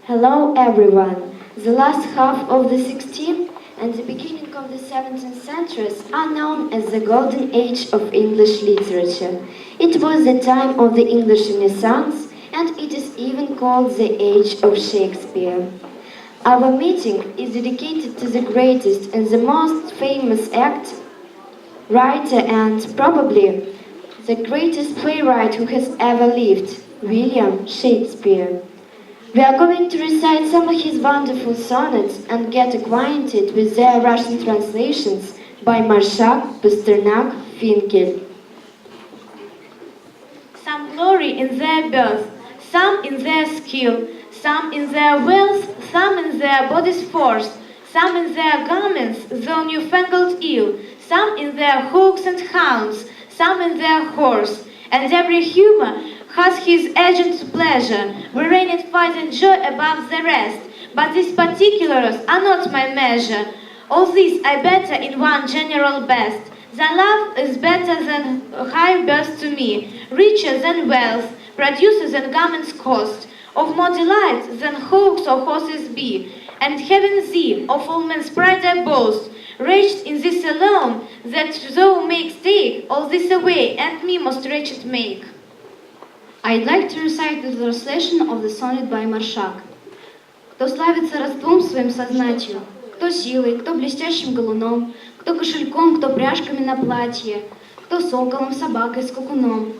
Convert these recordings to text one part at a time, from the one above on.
Hello everyone. The last half of the 16th and the beginning of the 17th centuries are known as the golden age of English literature. It was the time of the English Renaissance and it is even called the age of Shakespeare. Our meeting is dedicated to the greatest and the most famous actor, writer and probably the greatest playwright who has ever lived, William Shakespeare. We are going to recite some of his wonderful sonnets and get acquainted with their Russian translations by Marshak, Pasternak, Finkel. Some glory in their birth, some in their skill, some in their wealth, some in their body's force, some in their garments, though newfangled ill, some in their hawks and hounds, some in their horse, and every humor has his agent's pleasure, wherein it finds joy above the rest. But these particulars are not my measure. All these I better in one general best. Than love is better than high birth to me, richer than wealth, producer than garments cost, of more delight than hawks or horses be. And having thee, of all men's pride I boast, wretched in this alone, that thou makes take all this away, and me most wretched make. I'd like to recite the translation of the sonnet by Marshak. Кто славится родством своим сознатью, кто силой, кто блестящим галуном, кто кошельком, кто пряжками на платье, кто соколом, собакой, скакуном.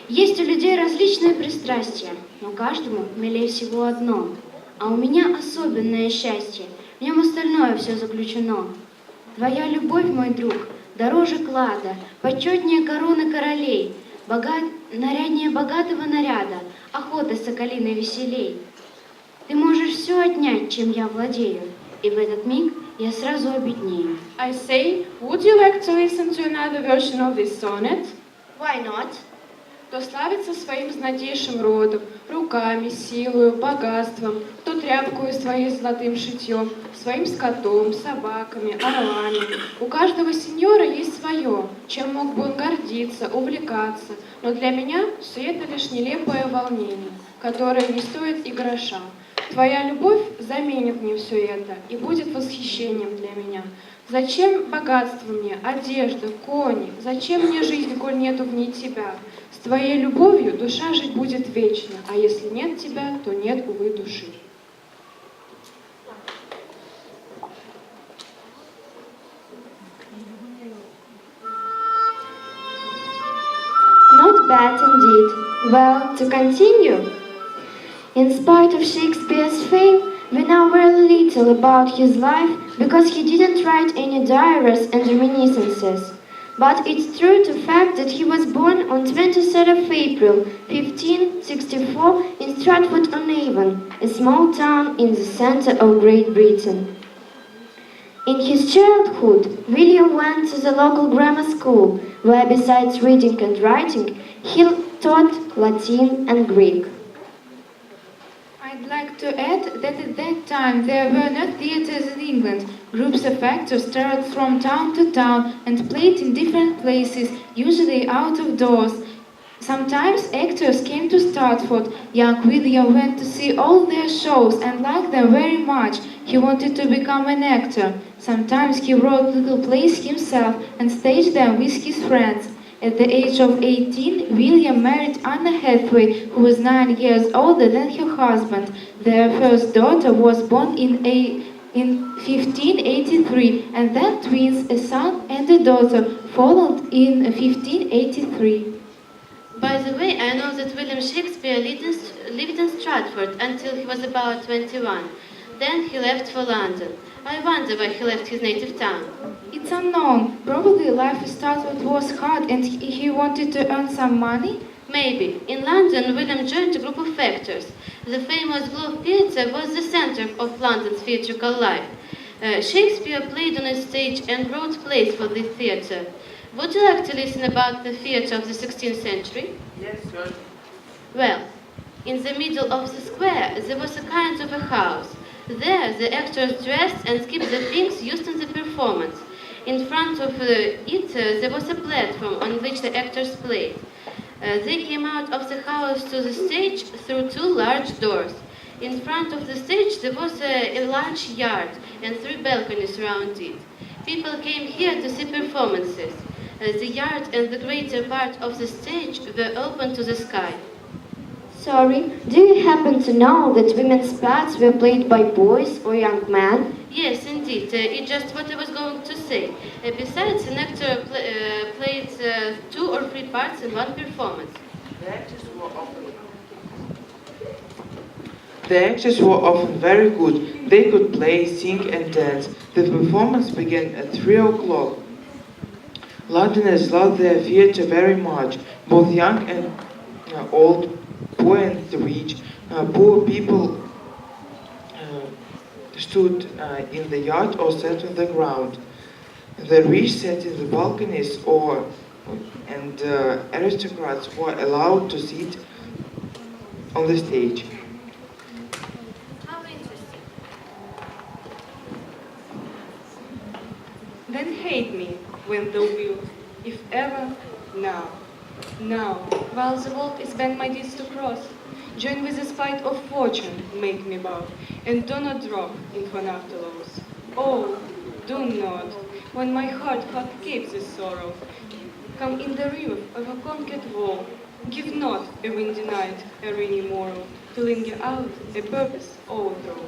Есть у людей различные пристрастия, но каждому милее всего одно. А у меня особенное счастье, в нем остальное все заключено. Твоя любовь, мой друг, дороже клада, почетнее короны королей, наряднее богатого наряда, охота соколиной веселей. Ты можешь все отнять, чем я владею, и в этот миг я сразу обеднею. I say, would you like to listen to another version of this sonnet? Why not? Кто славится своим знатейшим родом, руками, силою, богатством, кто тряпкою своей золотым шитьем, своим скотом, собаками, орлами. У каждого сеньора есть свое, чем мог бы он гордиться, увлекаться, но для меня все это лишь нелепое волнение, которое не стоит и гроша. Твоя любовь заменит мне все это и будет восхищением для меня. Зачем богатство мне, одежда, кони? Зачем мне жизнь, коль нету в ней тебя? С твоей любовью душа жить будет вечно, а если нет тебя, то нет, увы, души. Not bad indeed. Well, to continue. In spite of Shakespeare's fame, we know very little about his life because he didn't write any diaries and reminiscences. But it's true to fact that he was born on 23rd of April, 1564 in Stratford-on-Avon, a small town in the center of Great Britain. In his childhood, William went to the local grammar school, where besides reading and writing, he taught Latin and Greek. I'd like to add that at that time there were no theatres in England. Groups of actors travelled from town to town and played in different places, usually out of doors. Sometimes actors came to Stratford. Young William went to see all their shows and liked them very much. He wanted to become an actor. Sometimes he wrote little plays himself and staged them with his friends. At the age of 18, William married Anna Hathaway, who was 9 years older than her husband. Their first daughter was born in 1583, and then twins, a son and a daughter, followed in 1583. By the way, I know that William Shakespeare lived in Stratford until he was about 21. Then he left for London. I wonder why he left his native town. It's unknown. Probably life in Stratford was hard and he wanted to earn some money. Maybe. In London, William joined a group of actors. The famous Globe Theatre was the center of London's theatrical life. Shakespeare played on a stage and wrote plays for this theatre. Would you like to listen about the theatre of the 16th century? Yes, sir. Well, in the middle of the square, there was a kind of a house. There, the actors dressed and skipped the things used in the performance. In front of it, there was a platform on which the actors played. They came out of the house to the stage through two large doors. In front of the stage there was a large yard and 3 balconies around it. People came here to see performances. The yard and the greater part of the stage were open to the sky. Sorry, do you happen to know that women's parts were played by boys or young men? Yes, indeed. It's just what I was going to say. Besides, an actor played 2 or 3 parts in one performance. The actors were often very good. They could play, sing and dance. The performance began at 3 o'clock. Londoners loved their theatre very much. Both young and old, poor and rich. Poor people stood in the yard or sat on the ground. The rich sat in the balconies and aristocrats were allowed to sit on the stage. How interesting. Then hate me when thou wilt, if ever, now. Now, while the world is bent my deeds to cross, join with the spite of fortune, make me bow, and do not drop in for afterlows. Oh, do not, when my heart hath caped this sorrow, come in the river of a conquered wall, give not a windy night a rainy morrow, to linger out a purpose overthrow.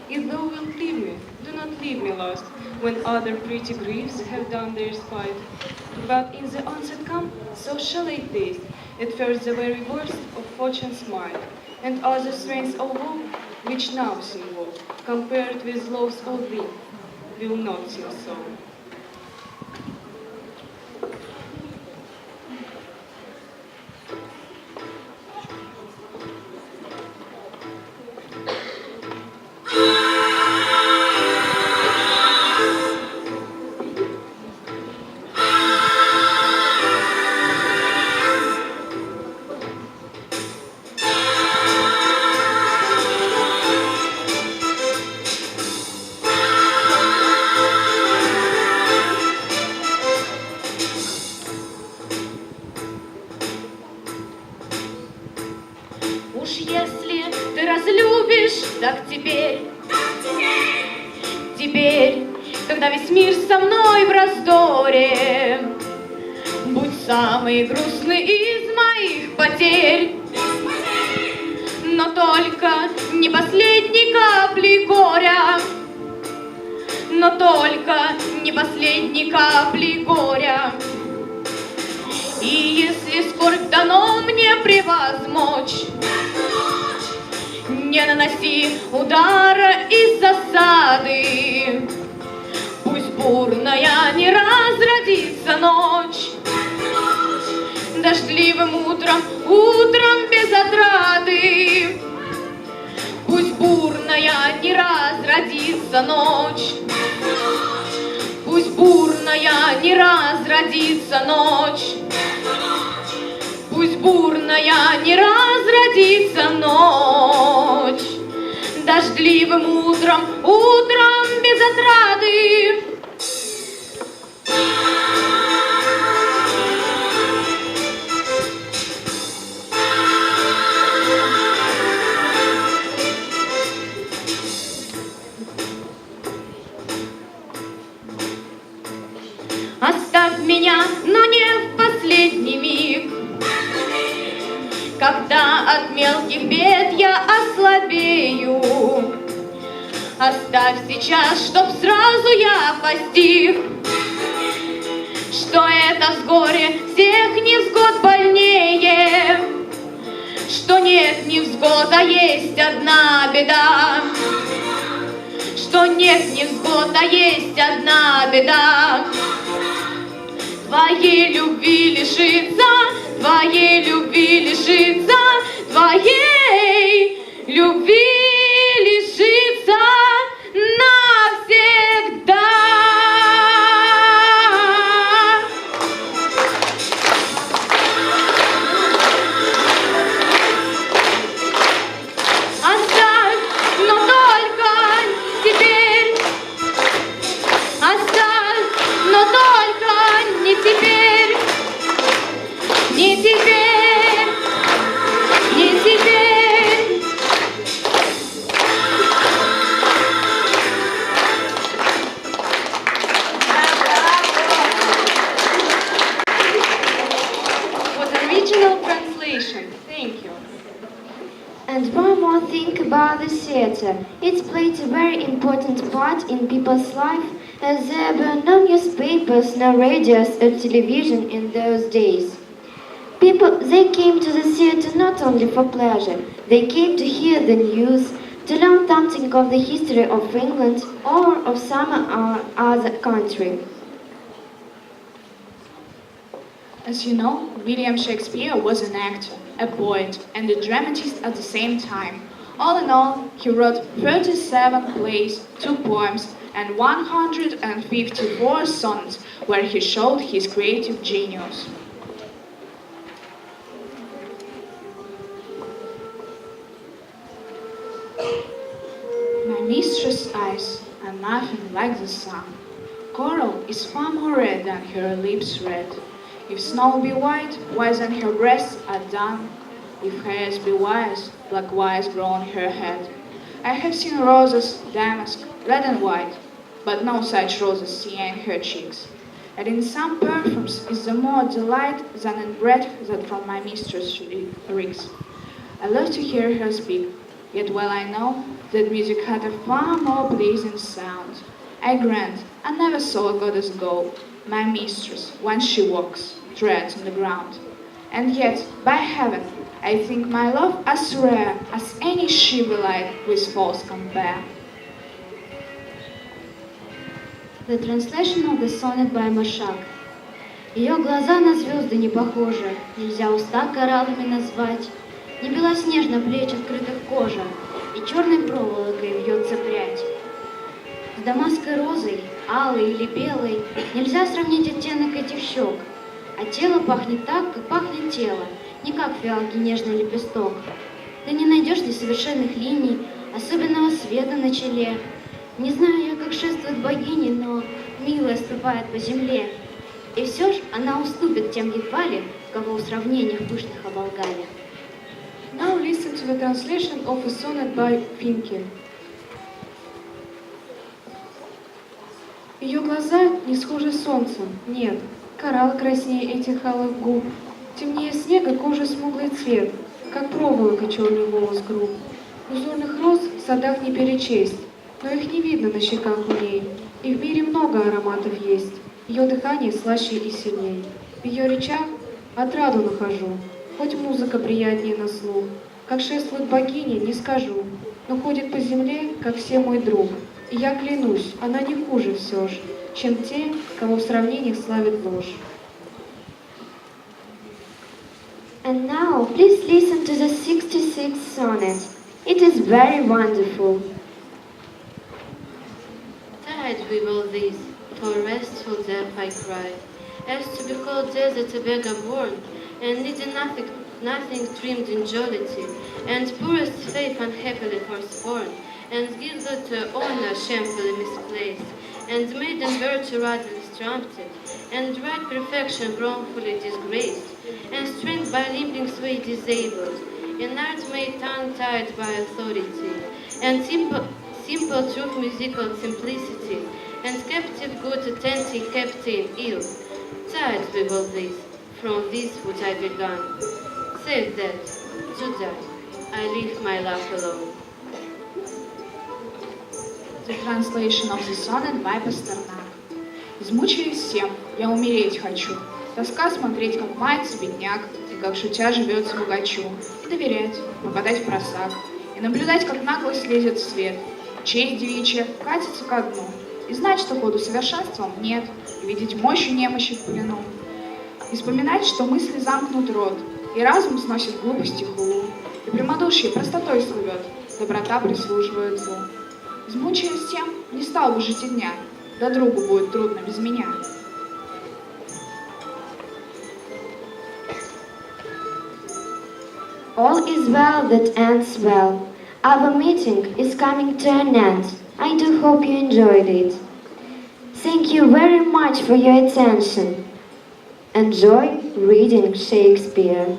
If thou wilt leave me, do not leave me lost, when other pretty griefs have done their spite. But in the onset come, so shall I taste, at first the very worst of fortune's might, and other strengths of woe, which now seem woe, compared with loves of thee, will not seem so. Уж если ты разлюбишь, так теперь, когда весь мир со мной в раздоре, будь самый грустный из моих потерь, но только не последней капли горя, но только не последней капли горя. И если скорбь дано мне превозмочь, не наноси удара из засады, пусть бурная не разродится ночь, дождливым утром без отрады, пусть бурная не разродится ночь, пусть бурная не разродится ночь, пусть бурная не разродится ночь, дождливым утром без отрады. Оставь меня, но не в последний миг, когда от мелких бед я ослабею. Оставь сейчас, чтоб сразу я постиг, что это с горе всех невзгод больнее, что нет невзгод, а есть одна беда, что нет невзгод, а есть одна беда. Твоей любви лишиться, твоей любви лишиться, твоей любви лишиться навсегда. Оставь, но только теперь, оставь, но только не теперь, не теперь. translation. Thank you. And one more thing about the theater. It played a very important part in people's life, as there were no newspapers, no radios or television in those days. People, they came to the theater not only for pleasure, they came to hear the news, to learn something of the history of England or of some other country. As you know, William Shakespeare was an actor, a poet, and a dramatist at the same time. All in all, he wrote 37 plays, 2 poems, and 154 sonnets, where he showed his creative genius. My mistress' eyes are nothing like the sun. Coral is far more red than her lips red. If snow be white, why then her breasts are dun? If hairs be wise, likewise grow on her head. I have seen roses, damask, red and white, but no such roses see in her cheeks. And in some perfumes is the more delight than in breath that from my mistress reeks. I love to hear her speak, yet well I know that music had a far more pleasing sound. I grant, I never saw a goddess go, my mistress, when she walks, treads on the ground. And yet, by heaven, I think my love as rare as any shiver light with false compare. The translation of the sonnet by Маршак. Ее глаза на звезды не похожи, нельзя уста кораллами назвать. Не белоснежно плеч открытых кожа, и черной проволокой вьется прядь. С дамасской розой, алой или белой, нельзя сравнить оттенок этих щек. А тело пахнет так, как пахнет тело, не как фиалки нежный лепесток. Ты не найдешь несовершенных линий, особенного света на челе. Не знаю я, как шествует богини, но милая ступает по земле. И все ж она уступит тем едва ли, кого в сравнениях пышных оболгали. Now listen to the translation of a sonnet by Finkel. Ее глаза не схожи с солнцем, нет, коралл краснее этих алых губ, темнее снега кожа смуглый цвет, как проволока черный волос груб. Узорных роз в садах не перечесть, но их не видно на щеках у ней, и в мире много ароматов есть, ее дыхание слаще и сильней. В ее речах отраду нахожу, хоть музыка приятнее на слух, как шествует богиня, не скажу, но ходит по земле, как все мой друг. И я клянусь, она не хуже все ж, чем те, кого в сравнениях славит ложь. And now, please listen to the 66th sonnet. It is very wonderful. Tired with all this, for restful death I cry, as to behold desert a beggar born, and needing nothing trimmed in jollity, and poorest faith unhappily forsworn, and gilded honor shamefully misplaced, and maiden virtue radically trumped, and right perfection wrongfully disgraced, and strength by limping sway disabled, and art made tongue-tied by authority, and simple truth musical simplicity, and captive good attentive kept in ill. Tired with all this, from this which I began, said that, to die, I leave my life alone. The translation of the sonnet by Пастернак. Измучаюсь всем, я умереть хочу. Тоска смотреть, как мается бедняк, и как шутя живется богачу. И доверять, попадать в просак, и наблюдать, как наглость лезет в свет. Честь девичья катится ко дну, и знать, что ходу совершенством нет, и видеть мощь и немощи в плену. И вспоминать, что мысли замкнут рот, и разум сносит глупости хулу, и прямодушие простотой слывет, доброта прислуживает злу. Измучаясь тем, не стал бы жить и дня, да другу будет трудно без меня. All is well that ends well. Our meeting is coming to an end. I do hope you enjoyed it. Thank you very much for your attention. Enjoy reading Shakespeare.